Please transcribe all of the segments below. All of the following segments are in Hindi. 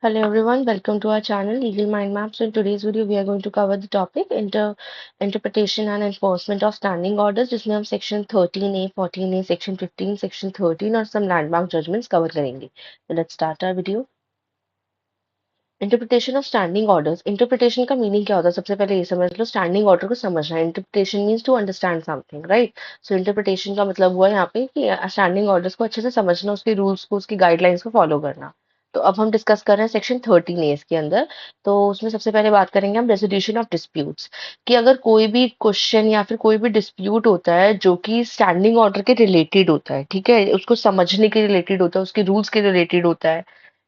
Hello everyone, welcome to our channel Legal Mind Maps. In today's video, we are going to cover the topic interpretation and enforcement of standing orders, जिसमें हम section 13A, 14A, section 15, section 13 और some landmark judgments cover करेंगे. So let's start our video. Interpretation of standing orders. Interpretation का मीनिंग क्या होता है? सबसे पहले ये समझ लो, स्टैंडिंग ऑर्डर को समझना है. Interpretation means to understand something, right? So interpretation का मतलब हुआ यहाँ पे कि स्टैंडिंग ऑर्डर्स को अच्छे से समझना, उसके रूल्स को, उसकी गाइडलाइंस को फॉलो करना. तो अब हम डिस्कस कर रहे हैं सेक्शन 13 ए इसके अंदर. तो उसमें सबसे पहले बात करेंगे हम रेजोल्यूशन ऑफ डिस्प्यूट्स, कि अगर कोई भी क्वेश्चन या फिर कोई भी डिस्प्यूट होता है जो कि स्टैंडिंग ऑर्डर के रिलेटेड होता है, ठीक है, उसको समझने के रिलेटेड होता है, उसके रूल्स के रिलेटेड होता है,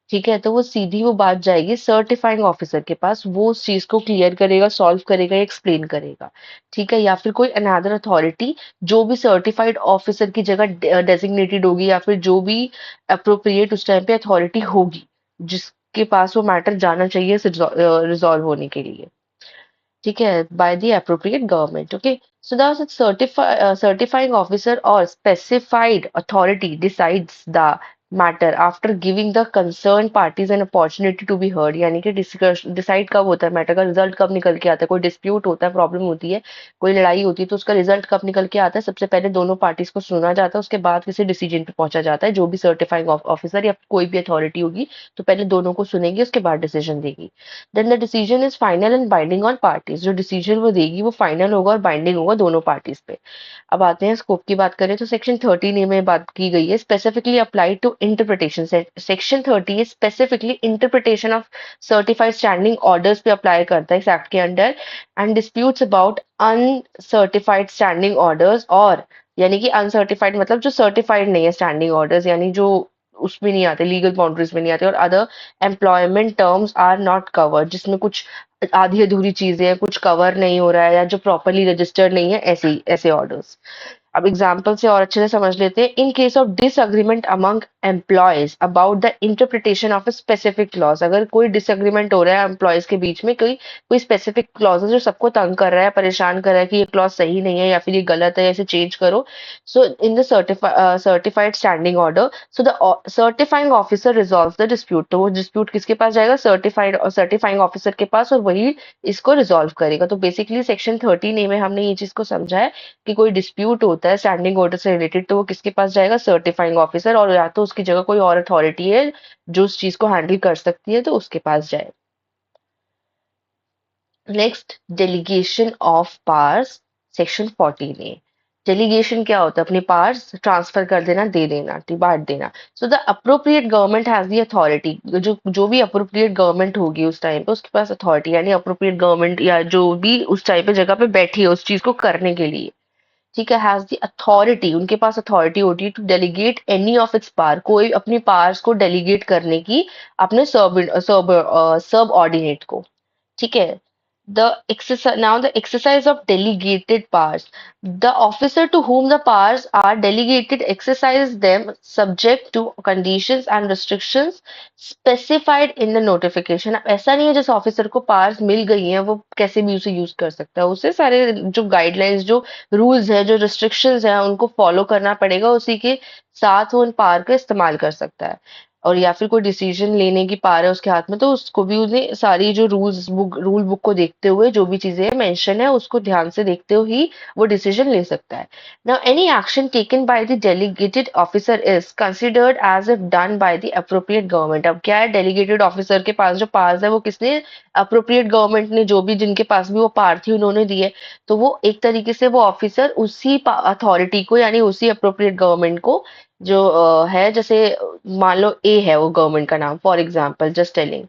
ठीक है, तो वो सीधी वो बात जाएगी सर्टिफाइंग ऑफिसर के पास. वो उस चीज को क्लियर करेगा, सॉल्व करेगा, एक्सप्लेन करेगा, ठीक है. या फिर कोई अनदर अथॉरिटी जो भी सर्टिफाइड ऑफिसर की जगह डेजिग्नेटेड होगी, या फिर जो भी अप्रोप्रिएट उस टाइम पे अथॉरिटी होगी जिसके पास वो मैटर जाना चाहिए रिजॉल्व होने के लिए, ठीक है, bye the appropriate government. Okay, so now certifying officer or specified authority decides the matter after giving the concerned parties an opportunity to be heard. यानी कि डिसाइड कब होता है मैटर का, रिजल्ट कब निकल के आता है. कोई डिस्प्यूट होता है, प्रॉब्लम होती है, कोई लड़ाई होती है, तो उसका रिजल्ट कब निकल के आता है? सबसे पहले दोनों पार्टीज को सुना जाता है, उसके बाद किसी डिसीजन पे पहुंचा जाता है. जो भी सर्टिफाइंग ऑफिसर या कोई भी अथॉरिटी होगी, तो पहले दोनों को सुनेगी, उसके बाद डिसीजन देगी. Then the decision is final and binding on parties. जो डिसीजन वो देगी वो फाइनल होगा और बाइंडिंग होगा दोनों पार्टीज पे. अब आते हैं स्कोप की बात करें तो सेक्शन 13 ए में बात की गई है specifically applied to interpretation. Section 30 ये specifically interpretation of certified standing orders पे अप्लाई करता है इस एक्ट के under. And disputes about uncertified standing orders, और यानी कि अनसर्टिफाइड मतलब जो सर्टिफाइड नहीं है स्टैंडिंग ऑर्डर्स, यानी जो उसमें नहीं आते, लीगल बाउंड्रीज में नहीं आते, और other employment terms are not covered, जिसमें कुछ आधी अधूरी चीजें हैं, कुछ कवर नहीं हो रहा है, या जो प्रॉपरली रजिस्टर्ड नहीं है, ऐसे ऑर्डर्स. अब एग्जाम्पल से और अच्छे से समझ लेते हैं. In case of disagreement among employees about the interpretation of a specific clause. अगर कोई डिसएग्रीमेंट हो रहा है एम्प्लॉयज के बीच में, कोई कोई स्पेसिफिक क्लॉज है जो सबको तंग कर रहा है, परेशान कर रहा है कि ये क्लॉज सही नहीं है या फिर ये गलत है, इसे चेंज करो. So in the certified standing order, so the certifying officer resolve the dispute. तो वो डिस्प्यूट किसके पास जाएगा? सर्टिफाइड और सर्टिफाइंग ऑफिसर के पास, और वही इसको रिजॉल्व करेगा. तो बेसिकली सेक्शन 13 ए में हमने ये चीज को समझा है कि कोई डिस्प्यूट होता है स्टैंडिंग ऑर्डर से रिलेटेड, तो वो किसके पास जाएगा? सर्टिफाइंग ऑफिसर, और या तो उसकी जगह कोई और अथॉरिटी है जो उस चीज को हैंडल कर सकती है, तो उसके पास जाए. Next, delegation of powers, section 14 A. Delegation क्या होता है? अपने पावर्स ट्रांसफर कर देना, दे देना, बांट देना. So the appropriate government has the authority. जो भी अप्रोप्रिएट गवर्नमेंट होगी उस टाइम पे, उसके पास अथॉरिटी, यानी अप्रोप्रिएट गवर्नमेंट या जो भी उस टाइम पे जगह पे बैठी है उस चीज को करने के लिए, ठीक है, हैज द अथॉरिटी, उनके पास अथॉरिटी होती है to delegate any of its power, कोई अपनी पावर्स को डेलीगेट करने की अपने सब ऑर्डिनेट को, ठीक है. The exercise of delegated powers. The officer to whom the powers are delegated exercise them subject to conditions and restrictions specified in the notification. अब ऐसा नहीं है जिस ऑफिसर को पावर्स मिल गई हैं वो कैसे भी उसे यूज कर सकता है. उसे सारे जो गाइडलाइंस, जो रूल्स है, जो रिस्ट्रिक्शंस है, उनको फॉलो करना पड़ेगा. उसी के साथ वो उन पावर का इस्तेमाल कर सकता है. और या फिर कोई डिसीजन लेने की पावर है उसके हाथ में, तो उसको भी उन्हें सारी जो रूल बुक को देखते हुए जो भी चीजें मेंशन है उसको ध्यान से देखते हुए ही वो डिसीजन ले सकता है. Now any action taken by the delegated officer is considered as if done by the appropriate government. अब क्या है, डेलीगेटेड ऑफिसर के पास जो पावर्स है वो किसने? अप्रोप्रिएट गवर्नमेंट ने, जो भी जिनके पास भी वो पावर थी उन्होंने दी है. तो वो एक तरीके से वो ऑफिसर उसी अथॉरिटी को, यानी उसी अप्रोप्रिएट गवर्नमेंट को, जो है, जैसे मान लो ए है वो गवर्नमेंट का नाम, फॉर एग्जाम्पल जस्ट टेलिंग,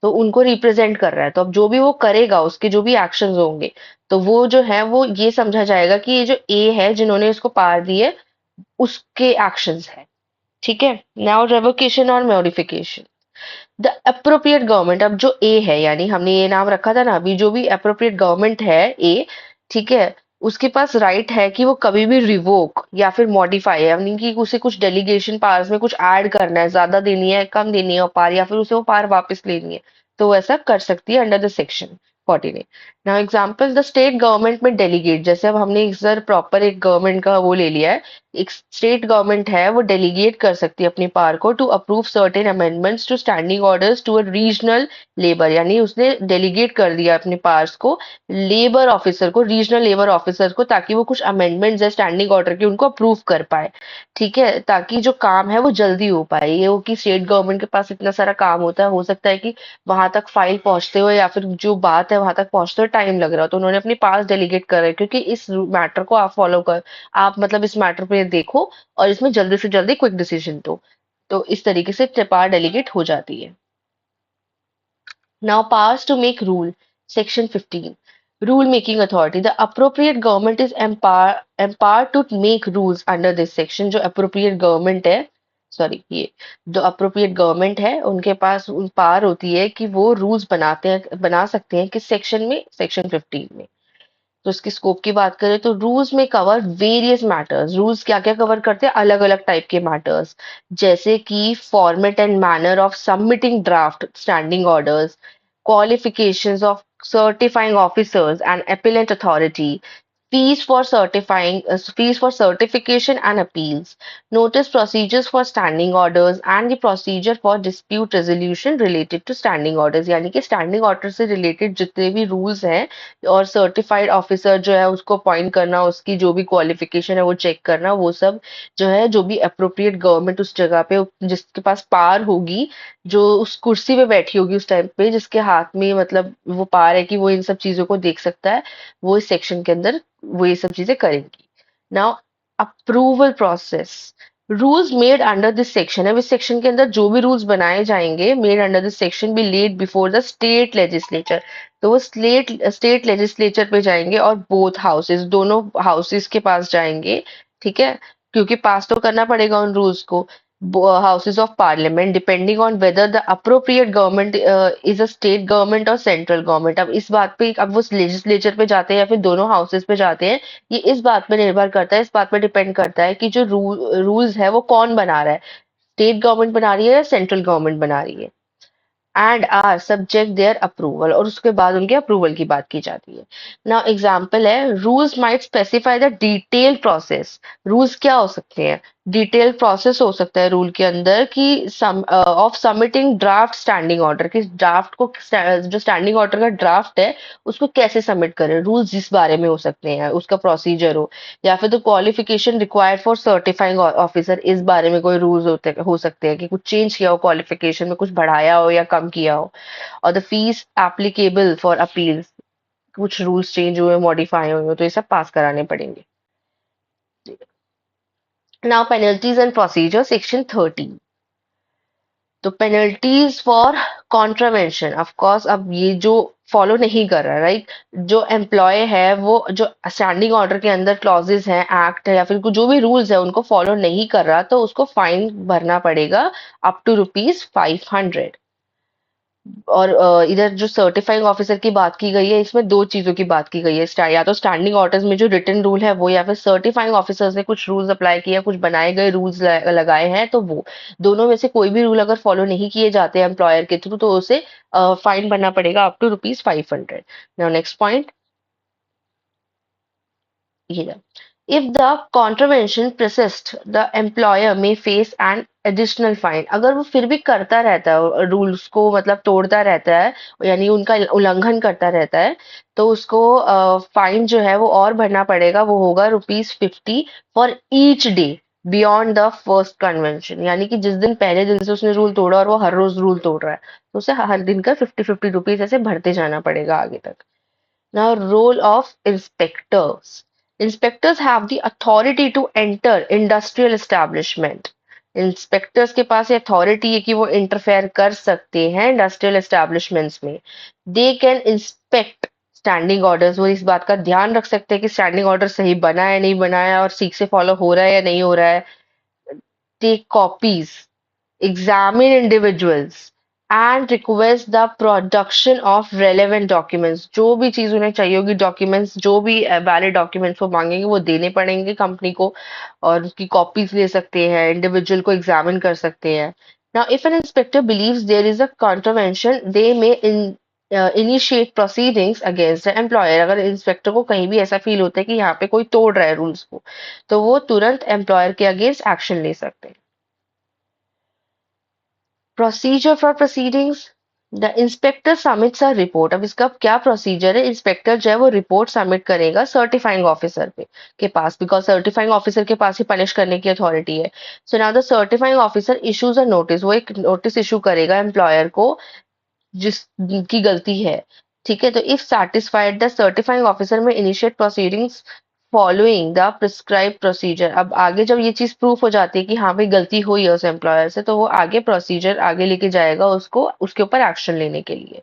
तो उनको रिप्रेजेंट कर रहा है. तो अब जो भी वो करेगा, उसके जो भी एक्शंस होंगे, तो वो जो है वो ये समझा जाएगा कि ये जो ए है जिन्होंने इसको पावर दी है उसके एक्शंस है, ठीक है. नाउ रेवोकेशन और मॉडिफिकेशन. द अप्रोप्रिएट गवर्नमेंट, अब जो ए है, यानी हमने ये नाम रखा था ना अभी, जो भी अप्रोप्रिएट गवर्नमेंट है ए, ठीक है, उसके पास राइट है कि वो कभी भी रिवोक या फिर मॉडिफाई, यानी कि उसे कुछ डेलीगेशन पावर्स में कुछ ऐड करना है, ज्यादा देनी है, कम देनी है पावर, या फिर उसे वो पावर वापस लेनी है, तो वो ऐसा कर सकती है under the section. 14 A. Now example, the state government में डेलीगेट, जैसे अब हमने एक सर प्रॉपर एक गवर्नमेंट का वो ले लिया है, एक स्टेट गवर्नमेंट है वो डेलीगेट कर सकती है अपनी पावर को to approve certain amendments to standing orders to a regional labour, यानी उसने डेलीगेट कर दिया अपने पावर्स को लेबर ऑफिसर को, रीजनल लेबर ऑफिसर को, ताकि वो कुछ अमेंडमेंट्स है स्टैंडिंग ऑर्डर के उनको अप्रूव कर पाए। ठीक है, ताकि जो काम है वो जल्दी हो पाए। ये हो कि स्टेट गवर्नमेंट के पास इतना सारा काम होता है, हो सकता है कि वहां तक फाइल पहुंचते हुए या फिर जो बात है वहां तक पहुंचते हुए टाइम लग रहा हो, तो उन्होंने अपनी पास डेलीगेट कर है क्योंकि इस मैटर को आप फॉलो कर, आप मतलब इस मैटर पे देखो और इसमें जल्दी से जल्दी क्विक डिसीजन दो। तो इस तरीके से पावर डेलीगेट हो जाती है। Now powers to make rule. Section 15. Rule making authority. The appropriate government is empowered to make rules under this section. जो appropriate government है, सॉरी ये जो appropriate government है उनके पास पावर होती है कि वो rules बना सकते हैं किस सेक्शन में, सेक्शन 15 में। तो इसकी स्कोप की बात करें तो रूल्स में कवर वेरियस मैटर्स। रूल्स क्या क्या कवर करते हैं, अलग अलग टाइप के मैटर्स, जैसे कि format and manner of submitting draft standing orders, qualifications of certifying officers and appellate authority, fees for certification and appeals, notice procedures for standing orders and the procedure for dispute resolution related to standing orders। यानी कि स्टैंडिंग ऑर्डर से रिलेटेड जितने भी रूल्स हैं और सर्टिफाइड ऑफिसर जो है उसको अपॉइंट करना, उसकी जो भी क्वालिफिकेशन है वो चेक करना, वो सब जो है, जो भी अप्रोप्रिएट गवर्नमेंट उस जगह पे जिसके पास पावर होगी, जो उस कुर्सी पे बैठी होगी उस टाइम पे, जिसके हाथ में मतलब वो पावर है कि वो इन सब चीजों को देख सकता है, वो इस सेक्शन के अंदर वो ये सब चीजें करेंगी। Now approval process. Rules made under this section, अब इस सेक्शन के अंदर जो भी रूल्स बनाए जाएंगे made under this section be laid before the state legislature. तो वो स्टेट लेजिस्लेचर पे जाएंगे और बोथ हाउसेस, दोनों हाउसेस के पास जाएंगे। ठीक है, क्योंकि पास तो करना पड़ेगा उन रूल्स को। Houses of Parliament depending on whether the appropriate government is a state government or central government। अब इस बात पे, अब वो लेजिस्लेचर पे जाते हैं या फिर दोनों हाउसेस पे जाते हैं, ये इस बात पे निर्भर करता है, इस बात पे डिपेंड करता है कि जो रूल्स है वो कौन बना रहा है, स्टेट गवर्नमेंट बना रही है या सेंट्रल गवर्नमेंट बना रही है। And are subject their approval, और उसके बाद उनके अप्रूवल की बात की जाती है। नाउ एग्जांपल है, rules might specify the detail process. Rules क्या हो सकते हैं, डिटेल प्रोसेस हो सकता है रूल के अंदर कि of submitting draft standing order, कि ड्राफ्ट को जो स्टैंडिंग ऑर्डर का ड्राफ्ट है उसको कैसे सबमिट करें, रूल्स जिस बारे में हो सकते हैं उसका प्रोसीजर हो, या फिर the qualification required for certifying officer, इस बारे में कोई रूल्स हो सकते हैं कि कुछ चेंज किया हो क्वालिफिकेशन में, कुछ बढ़ाया हो या कम किया हो। और the fees applicable for appeals, कुछ रूल्स चेंज हुए, मॉडिफाई हुए हो, तो ये सब पास कराने पड़ेंगे। Now penalties and procedure, section 13। तो penalties for contravention, of course अब ये जो फॉलो नहीं कर रहा है, राइट, जो एम्प्लॉय है वो जो स्टैंडिंग ऑर्डर के अंदर क्लॉजेज हैं, एक्ट है या फिर जो भी रूल्स है उनको फॉलो नहीं कर रहा, तो उसको फाइन भरना पड़ेगा अप टू ₹500। और इधर जो सर्टिफाइंग ऑफिसर की बात की गई है, इसमें दो चीजों की बात की गई है, या तो स्टैंडिंग ऑर्डर्स में जो रिटन रूल है वो, या फिर सर्टिफाइंग ऑफिसर्स ने कुछ रूल्स अप्लाई किया, कुछ बनाए गए रूल्स लगाए हैं, तो वो दोनों में से कोई भी रूल अगर फॉलो नहीं किए जाते हैं एम्प्लॉयर के थ्रू, तो उसे फाइन भरना पड़ेगा up to ₹500। Now next point ये है, if the contravention persists the employer may face an additional fine। अगर वो फिर भी करता रहता है रूल्स को, मतलब तोड़ता रहता है, यानी उनका उल्लंघन करता रहता है, तो उसको फाइन जो है वो और भरना पड़ेगा, वो होगा ₹50 for each day beyond the first convention. यानी कि जिस दिन पहले दिन से उसने रूल तोड़ा और वो हर रोज रूल तोड़ रहा है, तो उसे हर दिन का 50-50 रुपीज ऐसे भरते जाना पड़ेगा आगे तक। Now, role of inspectors. Inspectors have the authority to enter industrial establishment। Inspectors के पास अथॉरिटी है कि वो इंटरफेयर कर सकते हैं इंडस्ट्रियल एस्टेब्लिशमेंट्स में। They can inspect standing orders, वो इस बात का ध्यान रख सकते हैं कि स्टैंडिंग ऑर्डर सही बना है नहीं बना है और ठीक से फॉलो हो रहा है या नहीं हो रहा है। Take copies, examine individuals and request the production of relevant documents। जो भी चीज उन्हें चाहिए होगी, डॉक्यूमेंट्स जो भी वैलिड डॉक्यूमेंट्स वो मांगेंगे वो देने पड़ेंगे कंपनी को, और उसकी कॉपीज ले सकते हैं, इंडिविजुअल को एग्जामिन कर सकते हैं। Now, if an inspector believes there is a contravention, they may initiate proceedings against the employer. अगर इंस्पेक्टर को कहीं भी ऐसा फील होता है कि यहाँ पे कोई तोड़ रहा है रूल्स को, तो वो तुरंत एम्प्लॉयर के अगेंस्ट एक्शन ले सकते हैं। Procedure for proceedings, the inspector submits a report. अब इसका क्या प्रोसीजर है, इंस्पेक्टर जो है वो रिपोर्ट सबमिट करेगा सर्टिफाइंग ऑफिसर पे के पास, बिकॉज सर्टिफाइंग ऑफिसर के पास ही पनिश करने की अथॉरिटी है। So now the certifying officer issues a notice, वो एक नोटिस इशू करेगा एम्प्लॉयर को जिसकी गलती है। ठीक है, तो if satisfied the certifying officer may initiate proceedings following the prescribe procedure. अब आगे जब ये चीज प्रूफ हो जाती है कि हाँ भाई गलती हुई है उस एम्प्लॉयर से, तो वो आगे प्रोसीजर आगे लेके जाएगा उसको उसके ऊपर एक्शन लेने के लिए।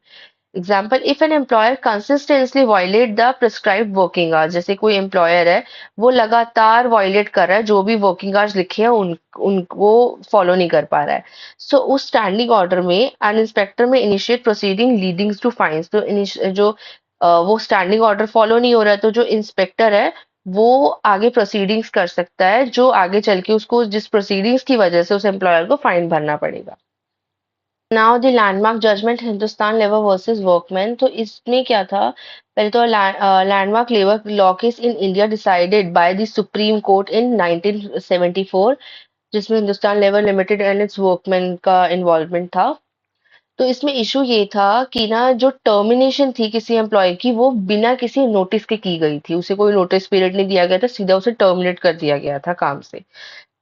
Example, if an employer consistently violate the prescribe working hours, जैसे कोई एम्प्लॉयर है वो लगातार वायलेट कर रहा है, जो भी वर्किंग आवर्स लिखे हैं उनको फॉलो नहीं कर पा रहा है। सो उस स्टैंडिंग ऑर्डर में an inspector may initiate proceeding leading to fines. तो जो वो स्टैंडिंग ऑर्डर फॉलो नहीं हो रहा है, तो जो इंस्पेक्टर है वो आगे प्रोसीडिंग्स कर सकता है, जो आगे चल के उसको जिस प्रोसीडिंग्स की वजह से उस एम्प्लॉयर को फाइन भरना पड़ेगा। Now the landmark judgement Hindustan labour versus workman. तो इसमें क्या था, पहले तो landmark labour law case in India decided by the supreme court in 1974, जिसमें Hindustan labour limited and its workman का इन्वॉल्वमेंट था। तो इसमें इशू ये था कि ना जो टर्मिनेशन थी किसी एम्प्लॉय की, वो बिना किसी नोटिस के की गई थी, उसे कोई नोटिस पीरियड नहीं दिया गया था, सीधा उसे टर्मिनेट कर दिया गया था काम से।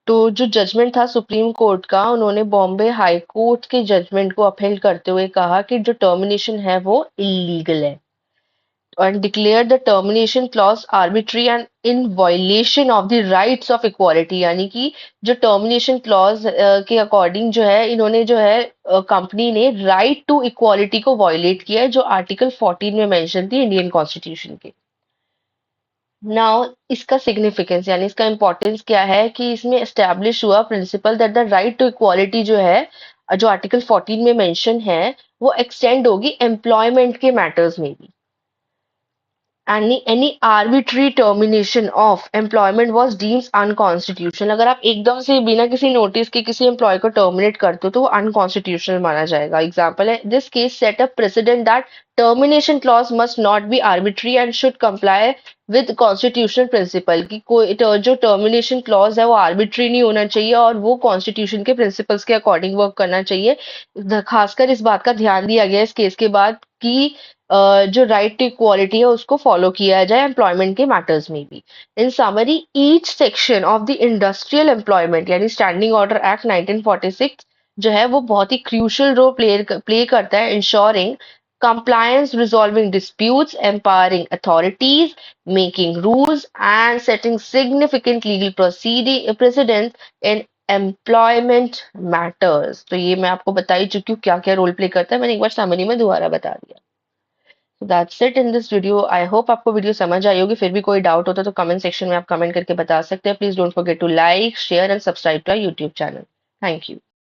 तो जो जजमेंट था सुप्रीम कोर्ट का, उन्होंने बॉम्बे हाई कोर्ट के जजमेंट को अपहेल्ड करते हुए कहा कि जो टर्मिनेशन है वो इलीगल है, and declared the termination clause arbitrary and in violation of the rights of equality। यानी कि जो टर्मिनेशन क्लॉज के अकॉर्डिंग जो है इन्होंने जो है कंपनी ने राइट टू इक्वालिटी को वायलेट किया है, जो आर्टिकल 14 में मेंशन थी इंडियन कॉन्स्टिट्यूशन के। नाउ इसका सिग्निफिकेंस यानी इसका इंपॉर्टेंस क्या है कि इसमें एस्टेब्लिश हुआ principle that the right to equality जो है, जो आर्टिकल 14 में मेंशन है, वो एक्सटेंड होगी एम्प्लॉयमेंट के मैटर्स में भी। any arbitrary termination of employment was deemed unconstitutional। अगर आप एकदम से बिना किसी नोटिस के किसी एम्प्लॉय को टर्मिनेट करते हो तो वो अनकॉन्स्टिट्यूशनल माना जाएगा। एग्जाम्पल है, this case set a precedent that termination clause must not be arbitrary and should comply with constitutional principle. की कोई जो टर्मिनेशन क्लॉज है वो आर्बिट्री नहीं होना चाहिए और वो कॉन्स्टिट्यूशन के प्रिंसिपल्स के अकॉर्डिंग वर्क करना चाहिए। खासकर इस बात का ध्यान दिया गया इस केस के बाद कि जो राइट टू इक्वालिटी है उसको फॉलो किया जाए एम्प्लॉयमेंट के मैटर्स में भी। इन summary, each section of the industrial employment यानी स्टैंडिंग ऑर्डर एक्ट 1946 जो है वो बहुत ही क्रूशियल रोल प्ले करता है ensuring compliance, resolving disputes, empowering authorities, making rules, and setting significant legal proceeding precedents in employment matters। तो ये मैं आपको बता ही चुकी हूँ क्या क्या रोल प्ले करता है, मैंने एक बार समरी में दोबारा बता दिया। That's it in this video. I hope आपको वीडियो समझ आई होगी। फिर भी कोई डाउट होता है तो कमेंट सेक्शन में आप कमेंट करके बता सकते हैं। Please don't forget to like share and subscribe to our YouTube channel. Thank you.